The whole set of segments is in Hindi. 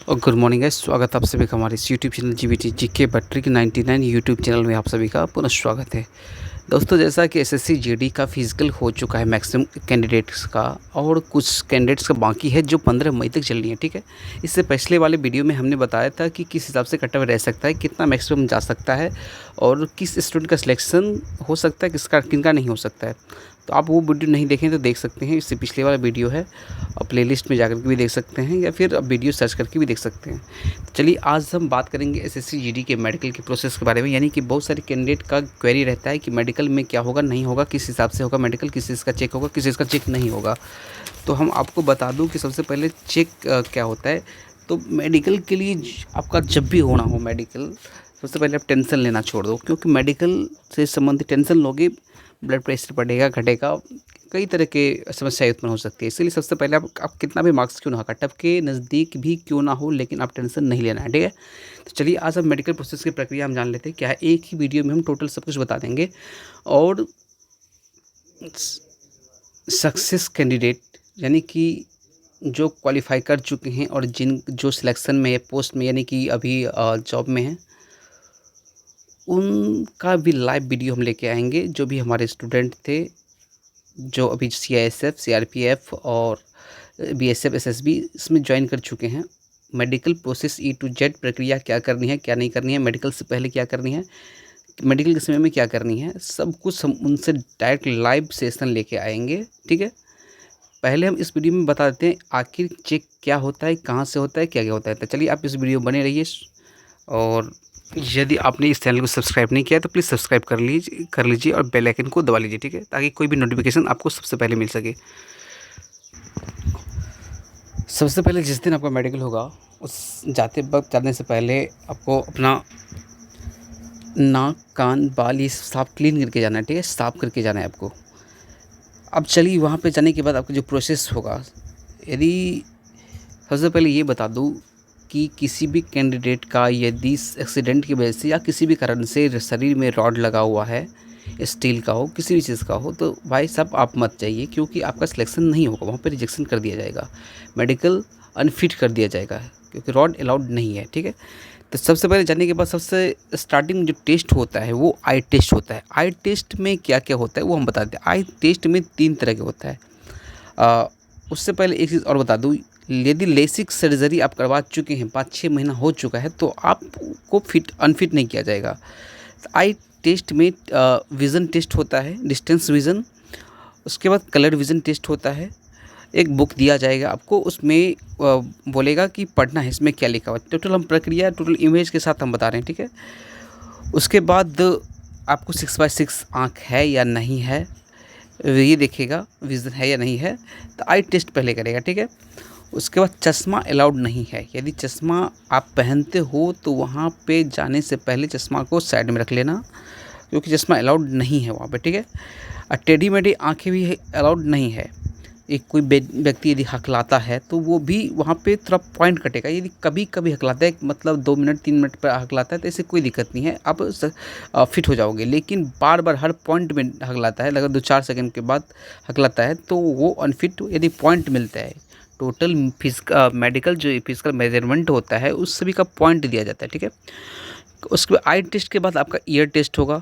और गुड मॉर्निंग गाइस, स्वागत है आप सभी का हमारे इस YouTube channel GBT GK battery 99 YouTube channel में आप सभी का पुनः स्वागत है। दोस्तों, जैसा कि एसएससी जीडी का फिजिकल हो चुका है मैक्सिमम कैंडिडेट्स का, और कुछ कैंडिडेट्स का बाकी है जो 15 मई तक चलनी है। ठीक है, इससे पिछले वाले वीडियो में हमने बताया था कि किस हिसाब से कट ऑफ रह सकता है, कितना मैक्सिमम जा सकता है और किस स्टूडेंट का सिलेक्शन हो सकता है, किसका किनका नहीं हो सकता है। तो आप वो वीडियो नहीं देखें तो देख सकते हैं, इससे पिछले वाला वीडियो है और प्लेलिस्ट में जाकर के भी देख सकते हैं या फिर वीडियो सर्च करके भी देख सकते हैं। तो चलिए, आज हम बात करेंगे एसएससी जीडी के मेडिकल के प्रोसेस के बारे में। यानी कि बहुत सारे कैंडिडेट का क्वेरी रहता है कि मेडिकल में क्या होगा, नहीं होगा, किस हिसाब से होगा मेडिकल, किस चीज़ का चेक होगा, किस चीज़ का चेक नहीं होगा। तो हम आपको बता दूं कि सबसे पहले चेक क्या होता है। तो मेडिकल के लिए आपका जब भी होना हो मेडिकल, सबसे पहले आप टेंशन लेना छोड़ दो, क्योंकि मेडिकल से संबंधित टेंशन लोगे, ब्लड प्रेशर बढ़ेगा घटेगा, कई तरह के समस्याएं उत्पन्न हो सकती है। इसलिए सबसे पहले आप कितना भी मार्क्स क्यों ना हो, कट ऑफ के नज़दीक भी क्यों ना हो, लेकिन आप टेंशन नहीं लेना है। ठीक है, तो चलिए आज हम मेडिकल प्रोसेस की प्रक्रिया हम जान लेते हैं क्या है। एक ही वीडियो में हम टोटल सब कुछ बता देंगे। और सक्सेस कैंडिडेट यानी कि जो क्वालिफाई कर चुके हैं और जो सिलेक्शन में पोस्ट में यानी कि अभी जॉब में हैं, उनका भी लाइव वीडियो हम लेके आएंगे। जो भी हमारे स्टूडेंट थे जो अभी सीआईएसएफ, सीआरपीएफ और बीएसएफ, एसएसबी इसमें ज्वाइन कर चुके हैं। Medical process A to Z प्रक्रिया क्या करनी है, क्या नहीं करनी है, मेडिकल से पहले क्या करनी है, मेडिकल के समय में क्या करनी है, सब कुछ हम उनसे डायरेक्ट लाइव सेशन लेके आएंगे। ठीक है, पहले हम इस वीडियो में बता देते हैं आखिर चेक क्या होता है, कहाँ से होता है, क्या क्या होता है। तो चलिए आप इस वीडियो में बने रहिए। और यदि आपने इस चैनल को सब्सक्राइब नहीं किया तो प्लीज़ सब्सक्राइब कर लीजिए और बेल आइकन को दबा लीजिए। ठीक है, ताकि कोई भी नोटिफिकेशन आपको सबसे पहले मिल सके। सबसे पहले जिस दिन आपका मेडिकल होगा, उस जाने से पहले आपको अपना नाक, कान, बाल ये साफ क्लीन करके जाना है। ठीक है, साफ करके जाना है आपको। अब चलिए वहाँ पे जाने के बाद आपका जो प्रोसेस होगा, यदि सबसे पहले ये बता दूँ कि किसी भी कैंडिडेट का यदि एक्सीडेंट की वजह से या किसी भी कारण से शरीर में रॉड लगा हुआ है, स्टील का हो, किसी भी चीज़ का हो, तो भाई साहब आप मत जाइए, क्योंकि आपका सिलेक्शन नहीं होगा, वहाँ पे रिजेक्शन कर दिया जाएगा, मेडिकल अनफिट कर दिया जाएगा, क्योंकि रॉड अलाउड नहीं है। ठीक है, तो सबसे पहले जाने के बाद सबसे स्टार्टिंग में जो टेस्ट होता है वो आई टेस्ट होता है। आई टेस्ट में क्या क्या होता है वो हम बताते हैं। आई टेस्ट में 3 तरह के होता है। उससे पहले एक चीज़ और बता दूँ, यदि लेसिक सर्जरी आप करवा चुके हैं, 5-6 महीना हो चुका है, तो आपको अनफिट नहीं किया जाएगा। तो आई टेस्ट में विज़न टेस्ट होता है, डिस्टेंस विज़न। उसके बाद कलर विज़न टेस्ट होता है। एक बुक दिया जाएगा आपको, उसमें बोलेगा कि पढ़ना है इसमें क्या लिखा हुआ है। टोटल हम प्रक्रिया टोटल इमेज के साथ हम बता रहे हैं। ठीक है, उसके बाद आपको 6/6 आँख है या नहीं है, ये देखेगा विज़न है या नहीं है। तो आई टेस्ट पहले करेगा। ठीक है, उसके बाद चश्मा अलाउड नहीं है। यदि चश्मा आप पहनते हो तो वहाँ पे जाने से पहले चश्मा को साइड में रख लेना, क्योंकि चश्मा अलाउड नहीं है वहाँ पे। ठीक है, और टेढ़ी मेढ़ी आँखें भी अलाउड नहीं है। एक कोई व्यक्ति यदि हकलाता है तो वो भी वहाँ पे थोड़ा पॉइंट कटेगा। यदि कभी कभी हकलाता है, मतलब 2 मिनट 3 मिनट पर हकलाता है, तो इससे कोई दिक्कत नहीं है, आप फिट हो जाओगे। लेकिन बार बार हर पॉइंट में हकलाता है, लगभग 2-4 सेकंड के बाद हकलाता है, तो वो अनफिट यदि पॉइंट मिलता है। टोटल मेडिकल जो फिजिकल मेजरमेंट होता है उस सभी का पॉइंट दिया जाता है। ठीक है, उसके बाद आई टेस्ट के बाद आपका ईयर टेस्ट होगा,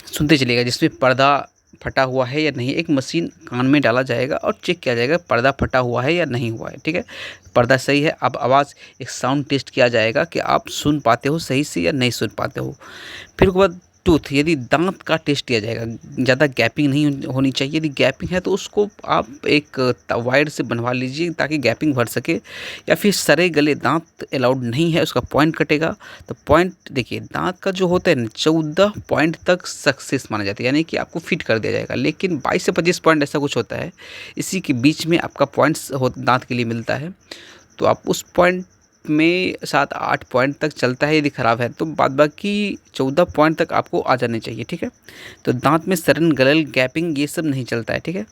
सुनते चलिएगा, जिसमें पर्दा फटा हुआ है या नहीं। एक मशीन कान में डाला जाएगा और चेक किया जाएगा पर्दा फटा हुआ है या नहीं हुआ है। ठीक है, पर्दा सही है, अब आवाज़ एक साउंड टेस्ट किया जाएगा कि आप सुन पाते हो सही से या नहीं सुन पाते हो। फिर उसके बाद टूथ, यदि दांत का टेस्ट किया जाएगा, ज़्यादा गैपिंग नहीं होनी चाहिए। यदि गैपिंग है तो उसको आप एक वायर से बनवा लीजिए ताकि गैपिंग भर सके। या फिर सरे गले दांत अलाउड नहीं है, उसका पॉइंट कटेगा। तो पॉइंट देखिए, दांत का जो होता है ना, 14 पॉइंट तक सक्सेस माना जाता है, यानी कि आपको फिट कर दिया जाएगा। लेकिन 22 से 25 पॉइंट ऐसा कुछ होता है, इसी के बीच में आपका पॉइंट्स दांत के लिए मिलता है। तो आप उस पॉइंट में 7-8 पॉइंट तक चलता है। यदि ख़राब है तो बाद बाकी 14 पॉइंट तक आपको आ जाने चाहिए। ठीक है, तो दांत में सरन, गलल, गैपिंग ये सब नहीं चलता है। ठीक है,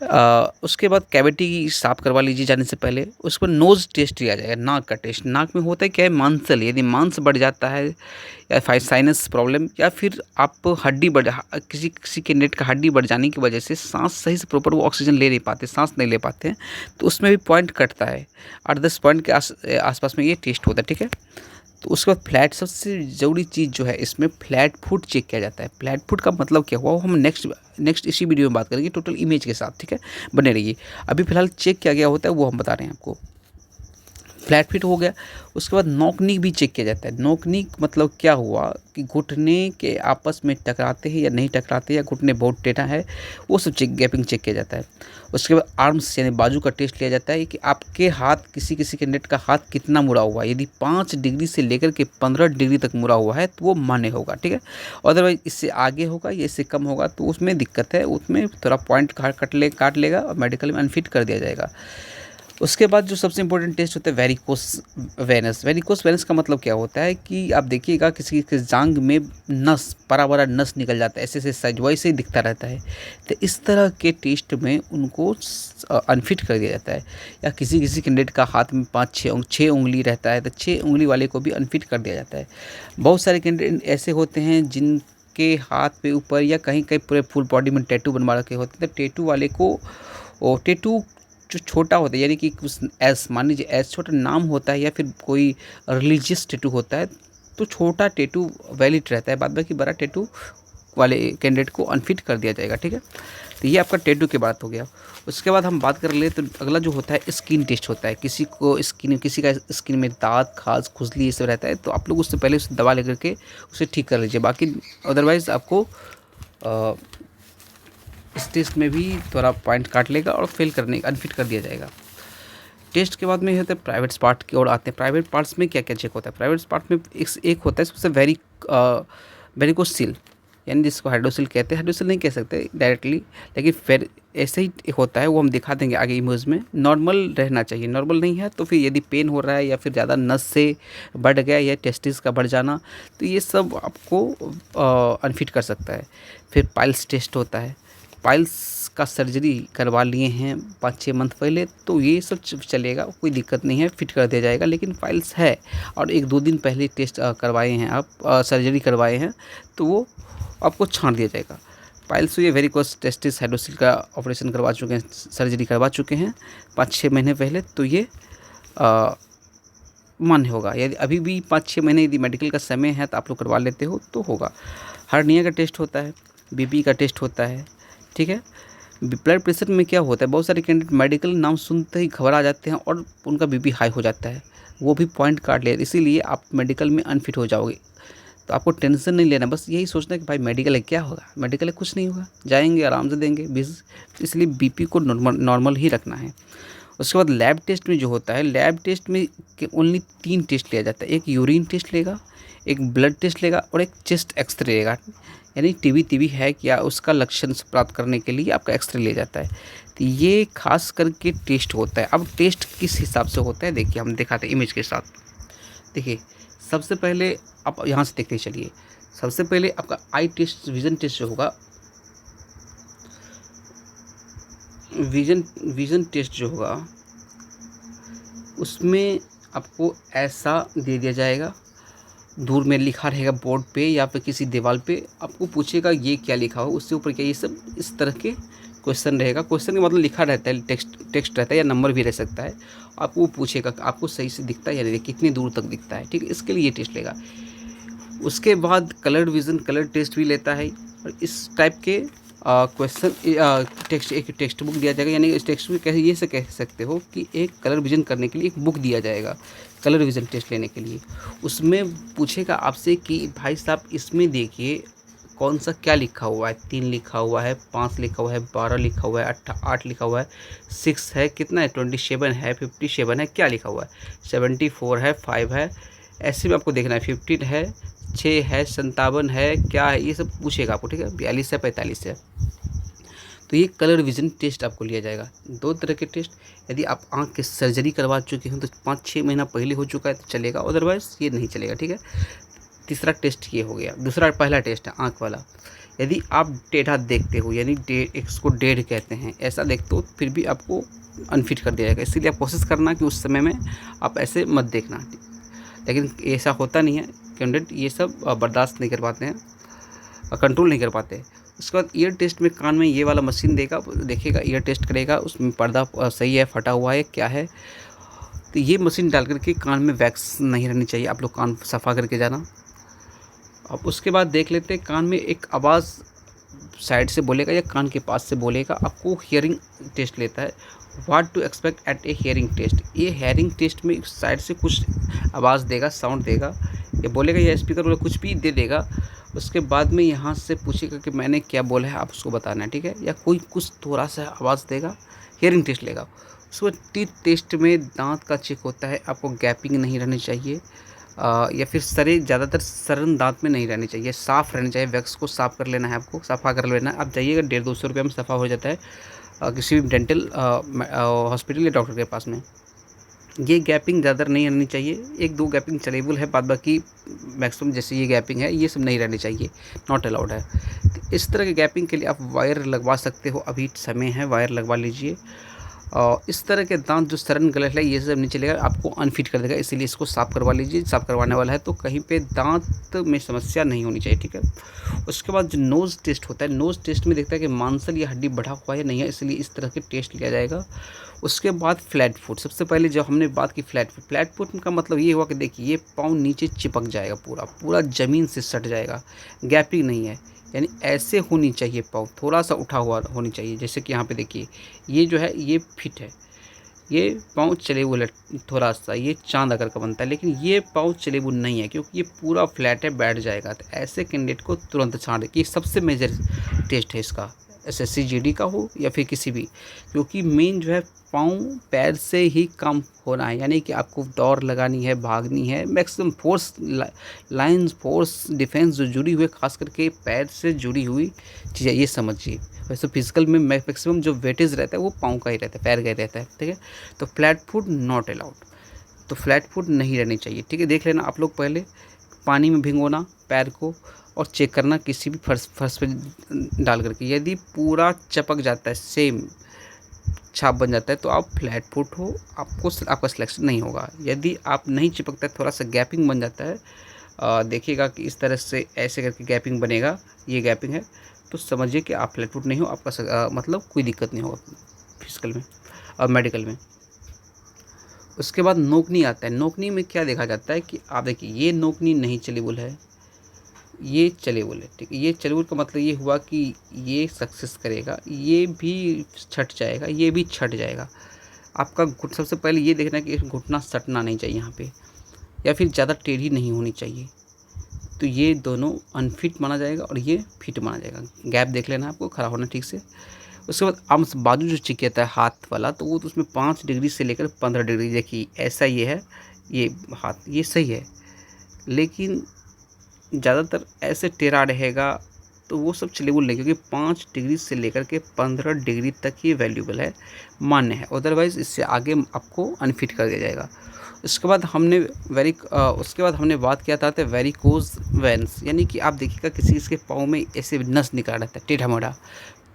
उसके बाद कैविटी साफ करवा लीजिए जाने से पहले। उसके बाद नोज़ टेस्ट लिया जाएगा, नाक का टेस्ट। नाक में होता है क्या है, मांसल, यदि मांस बढ़ जाता है या साइनस प्रॉब्लम, या फिर आप हड्डी बढ़ किसी किसी कैंडिडेट का हड्डी बढ़ जाने की वजह से सांस सही से प्रॉपर वो ऑक्सीजन ले नहीं पाते, सांस नहीं ले पाते हैं, तो उसमें भी पॉइंट कटता है। 8-10 पॉइंट के आसपास में ये टेस्ट होता है, ठीक है। तो उसके बाद फ्लैट, सबसे ज़रूरी चीज़ जो है इसमें फ्लैट फुट चेक किया जाता है। फ्लैट फुट का मतलब क्या हुआ वो हम नेक्स्ट इसी वीडियो में बात करेंगे टोटल इमेज के साथ, ठीक है, बने रहिए। अभी फ़िलहाल चेक किया गया होता है वो हम बता रहे हैं आपको। फ्लैट फिट हो गया। उसके बाद नोक नीक भी चेक किया जाता है। नोक नीक मतलब क्या हुआ कि घुटने के आपस में टकराते हैं या नहीं टकराते, या घुटने बहुत टेढ़ा है, वो सब चेक, गैपिंग चेक किया जाता है। उसके बाद आर्म्स यानी बाजू का टेस्ट लिया जाता है कि आपके हाथ, किसी किसी कैंडिडेट का हाथ कितना मुड़ा हुआ है। यदि 5 डिग्री से लेकर के 15 डिग्री तक मुड़ा हुआ है तो वो मान्य होगा, ठीक है। अदरवाइज इससे आगे होगा या इससे कम होगा तो उसमें दिक्कत है, उसमें थोड़ा पॉइंट काट लेगा और मेडिकल में अनफिट कर दिया जाएगा। उसके बाद जो सबसे इम्पोर्टेंट टेस्ट होता है वेरिकोस वेनस। वेरिकोस वेनस का मतलब क्या होता है कि आप देखिएगा किसी के जांग में नस, बड़ा बड़ा नस निकल जाता है, ऐसे ऐसे साइज वैसे ही दिखता रहता है। तो इस तरह के टेस्ट में उनको अनफिट कर दिया जाता है। या किसी किसी कैंडिडेट का हाथ में 5-6 उंगली रहता है तो 6 उंगली वाले को भी अनफिट कर दिया जाता है। बहुत सारे कैंडिडेट ऐसे होते हैं जिनके हाथ पे ऊपर या कहीं कहीं पूरे फुल बॉडी में टैटू बनवा रखे होते हैं, तो टैटू वाले को टैटू जो छोटा होता है, यानी कि कुछ एस, मान लीजिए एस छोटा नाम होता है या फिर कोई रिलीजियस टैटू होता है, तो छोटा टैटू वैलिड रहता है, बाद बाकी बड़ा टैटू वाले कैंडिडेट को अनफिट कर दिया जाएगा, ठीक है। तो ये आपका टैटू की बात हो गया। उसके बाद हम बात कर ले तो अगला जो होता है स्किन टेस्ट होता है। किसी का स्किन में दाग, खाज, खुजली ये सब रहता है, तो आप लोग उससे पहले उसे दवा लेकर के उसे ठीक कर लीजिए। बाकी अदरवाइज़ आपको इस टेस्ट में भी थोड़ा पॉइंट काट लेगा और फेल करने अनफिट कर दिया जाएगा। टेस्ट के बाद में ये होता है प्राइवेट पार्ट की ओर आते हैं। प्राइवेट पार्ट्स में क्या क्या चेक होता है? प्राइवेट पार्ट में एक होता है सबसे वेरिकोसील, यानी जिसको हाइड्रोसिल कहते हैं। हाइड्रोसिल नहीं कह सकते डायरेक्टली, लेकिन फिर ऐसे ही होता है, वो हम दिखा देंगे आगे इमेज में। नॉर्मल रहना चाहिए, नॉर्मल नहीं है तो फिर यदि पेन हो रहा है या फिर ज़्यादा नस से बढ़ गया या टेस्टिस का बढ़ जाना, तो ये सब आपको अनफिट कर सकता है। फिर पाइल्स टेस्ट होता है। पाइल्स का सर्जरी करवा लिए हैं 5-6 मंथ पहले तो ये सब चलेगा, कोई दिक्कत नहीं है, फिट कर दिया जाएगा। लेकिन पाइल्स है और 1-2 दिन पहले टेस्ट करवाए हैं आप, सर्जरी करवाए हैं, तो वो आपको छांट दिया जाएगा। पाइल्स ये वेरिकोस टेस्टिस हाइड्रोसिल का ऑपरेशन करवा चुके हैं, सर्जरी करवा चुके हैं 5-6 महीने पहले, तो ये मान्य होगा। यदि अभी भी 5-6 महीने यदि मेडिकल का समय है तो आप लोग करवा लेते हो तो होगा। हार्निया का टेस्ट होता है, बीपी का टेस्ट होता है, ठीक है। ब्लड प्रेशर में क्या होता है, बहुत सारे कैंडिडेट मेडिकल नाम सुनते ही घबरा जाते हैं और उनका बीपी हाई हो जाता है, वो भी पॉइंट काट ले, इसीलिए आप मेडिकल में अनफिट हो जाओगे। तो आपको टेंशन नहीं लेना, बस यही सोचना है कि भाई मेडिकल है, क्या होगा, मेडिकल है कुछ नहीं होगा, जाएंगे आराम से देंगे 20। इसलिए बीपी को नॉर्मल ही रखना है। उसके बाद लैब टेस्ट में जो होता है, लैब टेस्ट में ओनली 3 टेस्ट लिया जाता है। एक यूरिन टेस्ट लेगा, एक ब्लड टेस्ट लेगा और एक चेस्ट एक्सरे लेगा। यानी टीबी है क्या, उसका लक्षण प्राप्त करने के लिए आपका एक्सरे ले जाता है। तो ये खास करके टेस्ट होता है। अब टेस्ट किस हिसाब से होता है देखिए, हम दिखाते हैं इमेज के साथ। देखिए सबसे पहले आप यहाँ से देखते चलिए। सबसे पहले आपका आई टेस्ट, विज़न टेस्ट जो होगा, विज़न टेस्ट जो होगा उसमें आपको ऐसा दे दिया जाएगा, दूर में लिखा रहेगा बोर्ड पे या फिर किसी दीवार पे, आपको पूछेगा ये क्या लिखा हो, उससे ऊपर क्या, ये सब इस तरह के क्वेश्चन रहेगा। क्वेश्चन का मतलब लिखा रहता है, टेक्स्ट रहता है या नंबर भी रह सकता है। आपको वो पूछेगा आपको सही से दिखता है या नहीं, कितनी दूर तक दिखता है, ठीक है, इसके लिए ये टेस्ट लेगा। उसके बाद कलर विज़न, कलर टेस्ट भी लेता है और इस टाइप के क्वेश्चन एक टेक्स्ट बुक दिया जाएगा। यानी इस टेक्स्ट बुक कैसे, ये से कह सकते हो कि एक कलर विज़न करने के लिए एक बुक दिया जाएगा कलर विज़न टेस्ट लेने के लिए। उसमें पूछेगा आपसे कि भाई साहब इसमें देखिए कौन सा क्या लिखा हुआ है, 3 लिखा हुआ है, 5 लिखा हुआ है, 12 लिखा हुआ है, 8 लिखा हुआ है, 6 है, कितना है, 27 है, 57 है, क्या लिखा हुआ है, 74 है, 5 है, ऐसे में आपको देखना है, 15 है, 6 है, 57 है, क्या है, ये सब पूछेगा आपको, ठीक है। 42 है, 45 है। तो ये कलर विज़न टेस्ट आपको लिया जाएगा। 2 तरह के टेस्ट, यदि आप आँख की सर्जरी करवा चुके हैं तो 5-6 महीना पहले हो चुका है तो चलेगा, अदरवाइज़ ये नहीं चलेगा, ठीक है। तीसरा टेस्ट ये हो गया। दूसरा पहला टेस्ट है आँख वाला। यदि आप टेढ़ा देखते हो, यानी इसको डेढ़ कहते हैं, ऐसा देखते हो, फिर भी आपको अनफिट कर दिया जाएगा। इसीलिए आप कोशिश करना कि उस समय में आप ऐसे मत देखना। लेकिन ऐसा होता नहीं है, कैंडिडेट ये सब बर्दाश्त नहीं कर पाते हैं, कंट्रोल नहीं कर पाते। उसके बाद ईयर टेस्ट में कान में ये वाला मशीन देगा, देखेगा, ईयर टेस्ट करेगा, उसमें पर्दा सही है, फटा हुआ है, क्या है। तो ये मशीन डाल करके कान में वैक्स नहीं रहनी चाहिए, आप लोग कान सफ़ा करके जाना। अब उसके बाद देख लेते हैं, कान में एक आवाज़ साइड से बोलेगा या कान के पास से बोलेगा, आपको हियरिंग टेस्ट लेता है। What to expect at a hearing test. ये हियरिंग टेस्ट में साइड से कुछ आवाज़ देगा, साउंड देगा, ये बोलेगा या स्पीकर वाला कुछ भी दे देगा। उसके बाद में यहाँ से पूछेगा कि मैंने क्या बोला है, आप उसको बताना है, ठीक है। या कोई कुछ थोड़ा सा आवाज़ देगा, हियरिंग टेस्ट लेगा। उसके बाद टीथ टेस्ट में दांत का चेक होता है, आपको गैपिंग नहीं रहनी चाहिए, या फिर सरे, ज़्यादातर सरन दांत में नहीं रहनी चाहिए, साफ़ रहनी चाहिए। वैक्स को साफ़ कर लेना है, आपको सफ़ा कर लेना है। आप जाइएगा, 150-200 रुपये में सफ़ा हो जाता है किसी भी डेंटल हॉस्पिटल या डॉक्टर के पास में। ये गैपिंग ज़्यादा नहीं रहनी चाहिए, 1-2 गैपिंग चलेबल है, बाद बाकी मैक्सिमम जैसे ये गैपिंग है ये सब नहीं रहनी चाहिए, नॉट अलाउड है। तो इस तरह के गैपिंग के लिए आप वायर लगवा सकते हो, अभी समय है, वायर लगवा लीजिए। और इस तरह के दांत जो सरन गलत है ये सब नहीं चलेगा, आपको अनफिट कर देगा, इसीलिए इसको साफ़ करवा लीजिए। साफ़ करवाने वाला है तो कहीं पे दांत में समस्या नहीं होनी चाहिए, ठीक है। उसके बाद जो नोज़ टेस्ट होता है, नोज़ टेस्ट में देखता है कि मांसल या हड्डी बढ़ा हुआ है नहीं है, इसलिए इस तरह के टेस्ट लिया जाएगा। उसके बाद फ्लैट फुट। सबसे पहले जब हमने बात की फ्लैट फुट का मतलब ये हुआ कि देखिए ये पाँव नीचे चिपक जाएगा, पूरा ज़मीन से सट जाएगा, गैपिंग नहीं है, यानी ऐसे होनी चाहिए पाँव, थोड़ा सा उठा हुआ होनी चाहिए। जैसे कि यहाँ पे देखिए ये जो है ये फिट है, ये पाँव चलेबुल है, थोड़ा सा ये चाँद आकर का बनता है, लेकिन ये पाँव चलेबुल नहीं है क्योंकि ये पूरा फ्लैट है, बैठ जाएगा। तो ऐसे कैंडिडेट को तुरंत छांट दें। ये सबसे मेजर टेस्ट है इसका, एसएससी जीडी का हो या फिर किसी भी, क्योंकि मेन जो है पाँव पैर से ही काम होना है, यानी कि आपको दौड़ लगानी है, भागनी है, maximum force, line force defence जो जुड़ी हुई है खास करके पैर से जुड़ी हुई चीज़ है, ये समझिए। वैसे फिजिकल में मैक्सिमम जो वेटेज रहता है वो पाँव का ही रहता है, पैर का ही रहता है, ठीक है। तो फ्लैट फुट नॉट अलाउड, तो फ्लैट फुट नहीं रहनी चाहिए, ठीक है। देख लेना आप लोग, पहले पानी में भिगोना पैर को और चेक करना किसी भी फर्श पे डाल करके, यदि पूरा चपक जाता है, सेम छाप बन जाता है, तो आप फ्लैट फुट हो, आपका सिलेक्शन नहीं होगा। यदि आप नहीं चिपकता है, थोड़ा सा गैपिंग बन जाता है, देखिएगा कि इस तरह से ऐसे करके गैपिंग बनेगा, ये गैपिंग है, तो समझिए कि आप फ्लैट फुट नहीं हो, आपका मतलब कोई दिक्कत नहीं होगा फिजिकल में और मेडिकल में। उसके बाद नोकनी आता है। नोकनी में क्या देखा जाता है कि आप देखिए ये नोकनी नहीं चलेबल है, ये चलेबल है, ठीक है। ये चलेबल का मतलब ये हुआ कि ये सक्सेस करेगा, ये भी छट जाएगा, ये भी छट जाएगा। आपका सबसे पहले ये देखना है कि घुटना सटना नहीं चाहिए यहाँ पे, या फिर ज़्यादा टेढ़ी नहीं होनी चाहिए, तो ये दोनों अनफिट माना जाएगा और ये फिट माना जाएगा। गैप देख लेना आपको, खड़ा होना ठीक से। उसके बाद आर्म्स, बाजू जो चिक कहता है हाथ वाला, तो वो तो उसमें 5 डिग्री से लेकर 15 डिग्री, देखिए ऐसा ये है, ये हाथ ये सही है, लेकिन ज़्यादातर ऐसे टेढ़ा रहेगा तो वो सब चलेबल नहीं, क्योंकि 5 डिग्री से लेकर के 15 डिग्री तक ही वैल्यूबल है, मान्य है, अदरवाइज़ इससे आगे आपको अनफिट कर दिया जाएगा। उसके बाद हमने बात किया था वेरिकोज वेन्स, यानी कि आप देखिएगा किसी के पाँव में ऐसे नस निकल रहता है टेढ़ा मेढ़ा,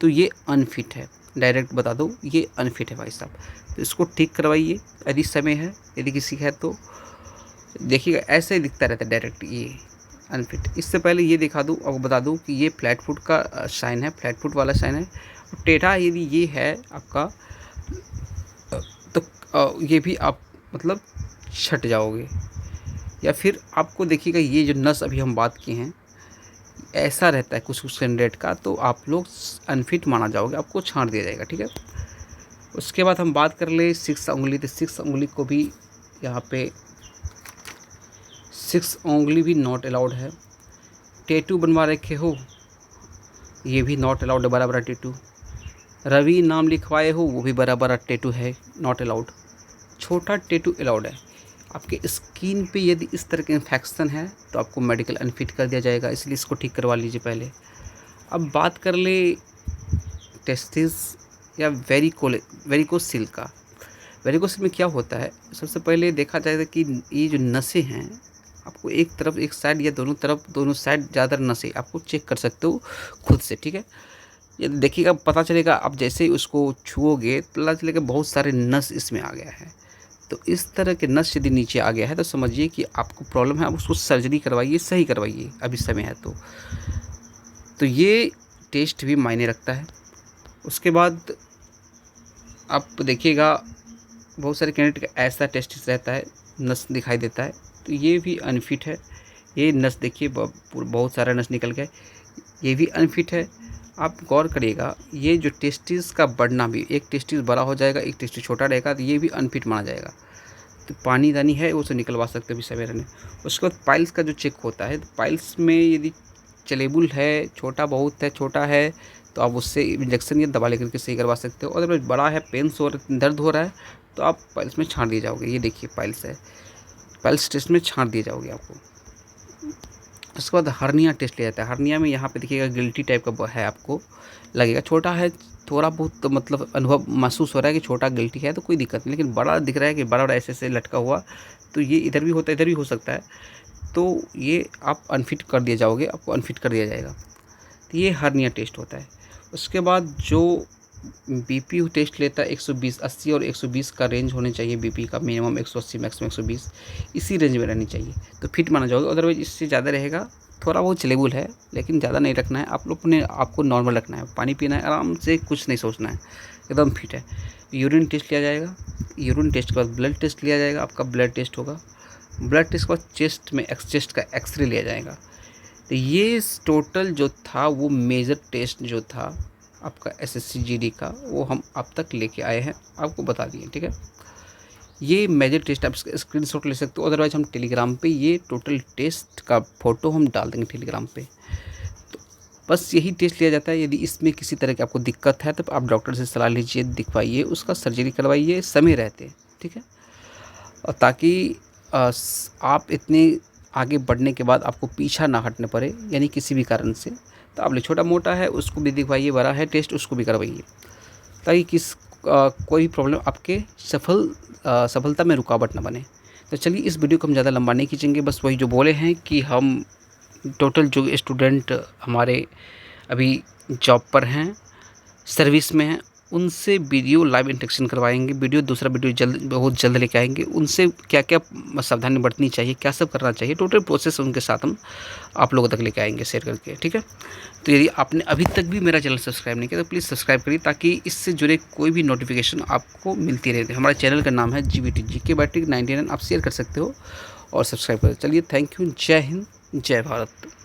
तो ये अनफिट है, डायरेक्ट बता दो ये अनफिट है भाई साहब। तो इसको ठीक करवाइए यदि समय है, यदि किसी का है तो देखिएगा ऐसे ही दिखता रहता है डायरेक्ट, ये अनफिट। इससे पहले ये दिखा दूँ और बता दूँ कि ये फ्लैट फुट का साइन है, फ्लैट फुट वाला साइन है। टेढ़ा यदि ये है आपका, तो ये भी आप मतलब छट जाओगे। या फिर आपको देखिएगा ये जो नस अभी हम बात किए हैं ऐसा रहता है कुछ कैंडिडेट का, तो आप लोग अनफिट माना जाओगे, आपको छांट दिया जाएगा, ठीक है। उसके बाद हम बात कर ले 6 उंगली, तो 6 उंगली को भी यहाँ पे 6 उंगली भी नॉट अलाउड है। टैटू बनवा रखे हो, ये भी नॉट अलाउड है, बड़ा बड़ा टैटू। रवि नाम लिखवाए हो, वो भी बड़ा बड़ा टैटू है, नॉट अलाउड। छोटा टैटू अलाउड है। आपके स्किन पे यदि इस तरह के इन्फेक्शन है तो आपको मेडिकल अनफिट कर दिया जाएगा, इसलिए इसको ठीक करवा लीजिए पहले। अब बात कर ले टेस्टिस या वेरिकोसिल का। वेरिकोसिल में क्या होता है, सबसे पहले देखा जाए कि ये जो नसें हैं आपको एक तरफ, एक साइड या दोनों तरफ, दोनों साइड ज़्यादा नसें आपको चेक कर सकते हो खुद से, ठीक है। यदि देखिएगा पता चलेगा, आप जैसे ही उसको छुओगे पता चलेगा बहुत सारे नस इसमें आ गया है। तो इस तरह के नस यदि नीचे आ गया है तो समझिए कि आपको प्रॉब्लम है, आप उसको सर्जरी करवाइए, सही करवाइए, अभी समय है तो ये टेस्ट भी मायने रखता है। उसके बाद आप देखिएगा बहुत सारे कैंडिडेट का ऐसा टेस्ट रहता है, नस दिखाई देता है, तो ये भी अनफिट है। ये नस देखिए बहुत सारा नस निकल गया, ये भी अनफिट है। आप गौर करिएगा, ये जो टेस्टिस का बढ़ना भी, एक टेस्टिस बड़ा हो जाएगा, एक टेस्टिस छोटा रहेगा, तो ये भी अनफिट माना जाएगा। तो पानी दानी है वो तो निकलवा सकते हैं अभी सवेरे ने। उसके बाद पाइल्स का जो चेक होता है, तो पाइल्स में यदि चलेबुल है, छोटा बहुत है, छोटा है, तो आप उससे इंजेक्शन या दवा लेकर के सही करवा सकते हो। और अगर बड़ा है, पेन्स हो रहा, दर्द हो रहा है, तो आप पाइल्स में छांट दिए जाओगे। ये देखिए पाइल्स है, पाइल्स टेस्ट में छांट दिए जाओगे आपको। उसके बाद हर्निया टेस्ट लिया जाता है। हर्निया में यहाँ पे देखिएगा गिल्टी टाइप का है, आपको लगेगा छोटा है, थोड़ा बहुत तो मतलब अनुभव महसूस हो रहा है कि छोटा गिल्टी है तो कोई दिक्कत नहीं, लेकिन बड़ा दिख रहा है कि बड़ा बड़ा ऐसे ऐसे लटका हुआ, तो ये इधर भी होता है, इधर भी हो सकता है, तो ये आप अनफिट कर दिए जाओगे, आपको अनफिट कर दिया जाएगा। तो ये हर्निया टेस्ट होता है। उसके बाद जो बीपी टेस्ट लेता है 120, 80 और 120 का रेंज होने चाहिए बीपी का, मिनिमम 180, मैक्सिमम 120, इसी रेंज में रहनी चाहिए, तो फिट माना जाओगे। अदरवाइज इससे ज़्यादा रहेगा, थोड़ा बहुत चलेबुल है, लेकिन ज़्यादा नहीं रखना है। आप लोग अपने आपको नॉर्मल रखना है, पानी पीना है, आराम से, कुछ नहीं सोचना है, एकदम फिट है। यूरिन टेस्ट लिया जाएगा, यूरिन टेस्ट के बाद ब्लड टेस्ट लिया जाएगा, आपका ब्लड टेस्ट होगा। ब्लड टेस्ट के बाद चेस्ट का एक्सरे लिया जाएगा। तो ये टोटल जो था वो मेजर टेस्ट जो था आपका एसएससी जीडी का, वो हम अब तक लेके आए हैं, आपको बता दिए, ठीक है। ये मेजर टेस्ट आप स्क्रीनशॉट ले सकते हो, अदरवाइज हम टेलीग्राम पे ये टोटल टेस्ट का फ़ोटो हम डाल देंगे टेलीग्राम पे। तो बस यही टेस्ट लिया जाता है। यदि इसमें किसी तरह की आपको दिक्कत है तो आप डॉक्टर से सलाह लीजिए, दिखवाइए, उसका सर्जरी करवाइए समय रहते, ठीक है। और ताकि आप इतने आगे बढ़ने के बाद आपको पीछा ना हटने पड़े, यानी किसी भी कारण से। तो आप छोटा मोटा है उसको भी दिखवाइए, बड़ा है टेस्ट उसको भी करवाइए, ताकि कोई प्रॉब्लम आपके सफलता में रुकावट ना बने। तो चलिए इस वीडियो को हम ज़्यादा लंबा नहीं खींचेंगे, बस वही जो बोले हैं कि हम टोटल जो स्टूडेंट हमारे अभी जॉब पर हैं, सर्विस में हैं, उनसे वीडियो लाइव इंटरेक्शन करवाएंगे। दूसरा वीडियो बहुत जल्द लेके आएंगे। उनसे क्या क्या सावधानी बरतनी चाहिए, क्या सब करना चाहिए, टोटल प्रोसेस उनके साथ हम आप लोगों तक लेके आएंगे शेयर करके, ठीक है। तो यदि आपने अभी तक भी मेरा चैनल सब्सक्राइब नहीं किया तो प्लीज़ सब्सक्राइब करिए, ताकि इससे जुड़े कोई भी नोटिफिकेशन आपको मिलती रहती है। हमारे चैनल का नाम है GBT GK Battery 99, आप शेयर कर सकते हो और सब्सक्राइब करें। चलिए थैंक यू, जय हिंद, जय भारत।